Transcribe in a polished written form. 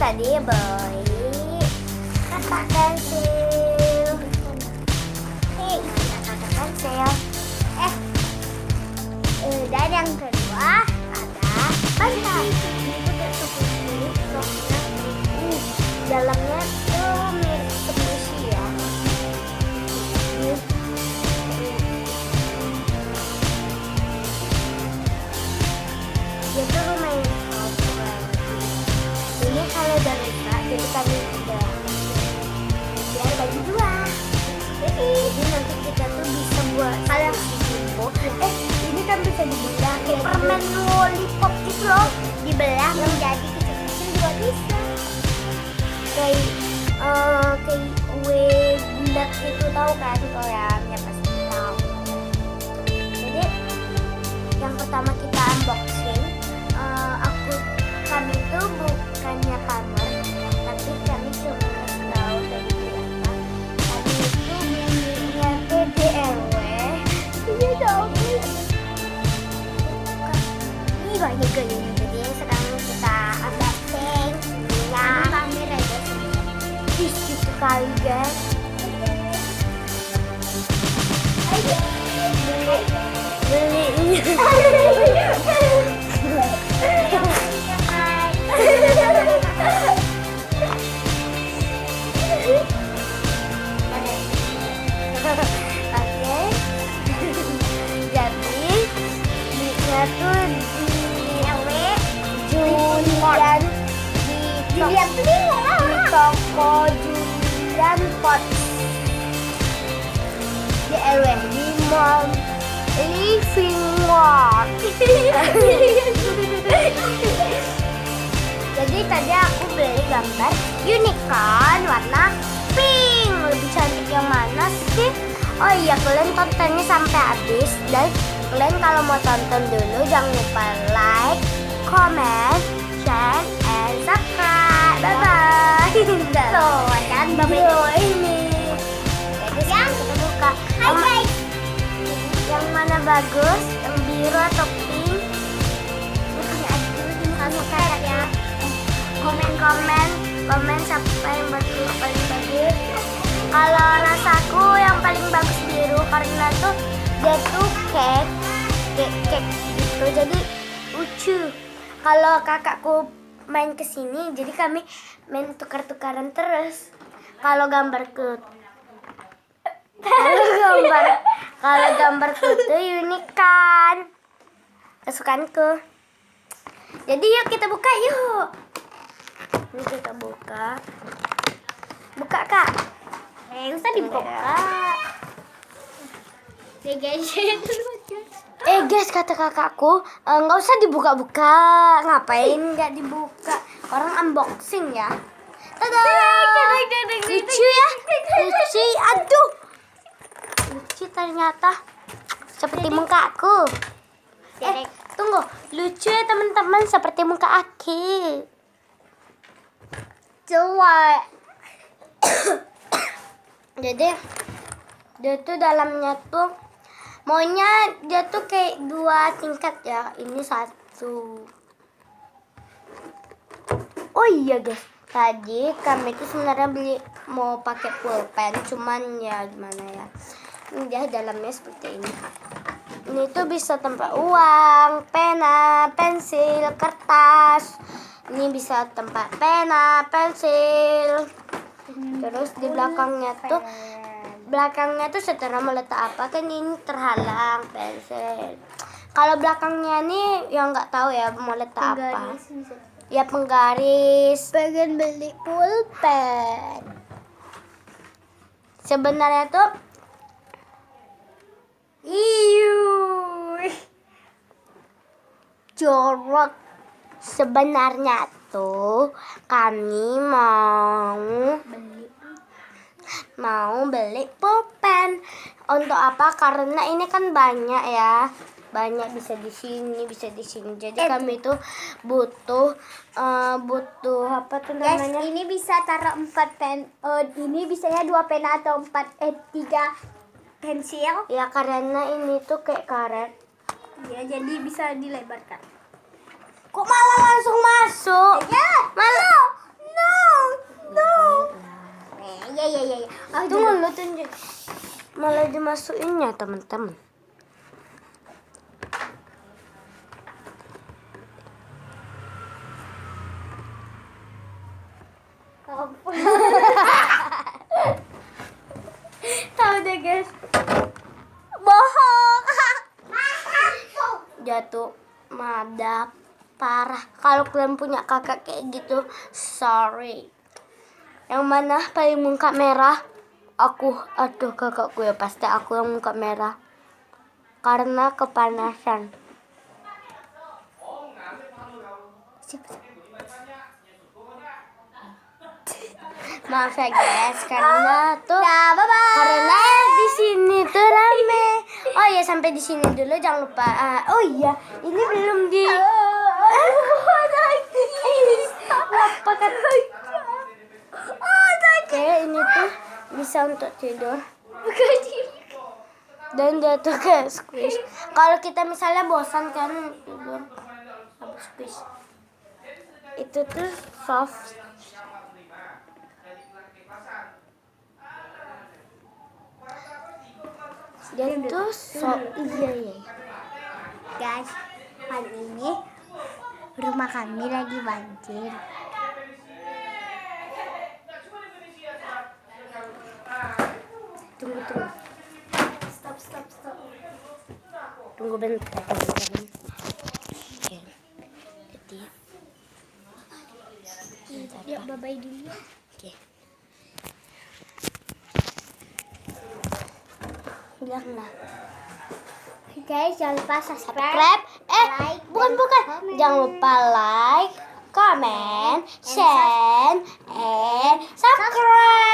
tadi beli kata pensil. Iya kata pensil. Dan yang kedua ada bantal. Dalamnya tuh mirip kebusi ya. Dia tuh lumayan kompleks. Ini kalau udah rusak, jadi kami udah biar bagi dua. Jadi nanti kita tuh bisa buat kalau ini kan bisa dibelah kayak permen lollipop gitu loh, dibelah menjadi kecil-kecil juga bisa. Kayak kue bulat itu, tahu kan koreanya pasti tahu. Jadi yang pertama kita unboxing, kami itu bukannya pamer, tapi kami cuma ngasih tahu dari apa. Kami itu belinya PDRW. Iya dong. Ini banyak gayanya, jadi sekarang kita unboxing. Ya. Kamera guys. Itu sekali guys. Beli. Oke. Jadi belinya tuh di Julian di toko Julian Pot di RW di Mall Living World. Jadi tadi aku beli gambar unicorn warna pink. Lebih cantik yang mana sih? Oh iya, kalian tontonnya sampai habis. Dan kalian kalau mau tonton dulu jangan lupa like, comment, share, and subscribe. Bye bye. Tuh kan video ini. Jadi sekarang kita buka. Hai guys. Yang mana bagus? Yang biru atau pink? Subscribe ya. Komen siapa yang paling bagus. Kalau rasaku yang paling bagus biru, karena tuh dia tuh cake gitu, jadi lucu. Kalau kakakku main kesini, jadi kami main tukar-tukaran terus. Kalau gambarku tuh unicorn kesukaanku. Jadi yuk kita buka yuk. Ini kita buka kak. Usah dibuka. Guys, kata kakakku nggak usah dibuka-buka. Ngapain nggak dibuka? Orang unboxing ya. Tada! Lucu ya? Lucu, aduh. Lucu ternyata. Seperti mukaku. Tunggu. Lucu ya teman-teman, seperti muka Aki. Coba. Jadi dia tuh dalamnya tuh maunya dia tuh kayak 2 tingkat ya. Ini 1. Oh iya guys, tadi kami tuh sebenarnya mau pakai pulpen, cuman ya gimana ya. Dia dalamnya seperti ini. Ini tuh bisa tempat uang, pena, pensil, kertas. Ini bisa tempat pena, pensil. Terus di belakangnya tuh setelah mau letak apa kan ini terhalang pensil. Kalau belakangnya nih yang nggak tahu ya mau letak apa. Ya penggaris. Pengen beli pulpen. Sebenarnya tuh jorok. Sebenarnya tuh kami mau beli pulpen. Untuk apa? Karena ini kan banyak ya. Banyak bisa di sini, bisa di sini. Jadi kami tuh butuh apa tuh namanya? Guys, ini bisa taruh 4 pen. Ini bisa ya 2 pena atau 3 pensil. Ya karena ini tuh kayak karet. Ya, jadi bisa dilebarkan. Kok malah langsung masuk? Ya, malah. No. Iya. Oh, Tunggu lu tunjuk. Malah dimasukinnya teman-teman. Tahu deh guys. Bohong. Jatuh madap parah. Kalau kalian punya kakak kayak gitu, sorry. Yang mana paling muka merah? Aku, aduh kakakku ya, pasti aku yang muka merah. Karena kepanasan. Maaf ya guys, karena tuh karena di sini tuh rame. Oh iya, sampai di sini dulu, jangan lupa. Oh iya, ini belum di. Oke, ini tuh bisa untuk tidur. Dan dia tuh kayak squish. Kalau kita misalnya bosan kan tidur habis squish. Itu tuh soft. Dia tuh iya. Guys, hari ini rumah kami lagi banjir. Tunggu. Stop. Tunggu bentar teman-teman. Oke. Jadi Yuk, bye-bye dulu. oke. Bilanglah. Guys, jangan lupa subscribe. Subscribe. like, Bukan. comment. Jangan lupa like, comment, share, and subscribe.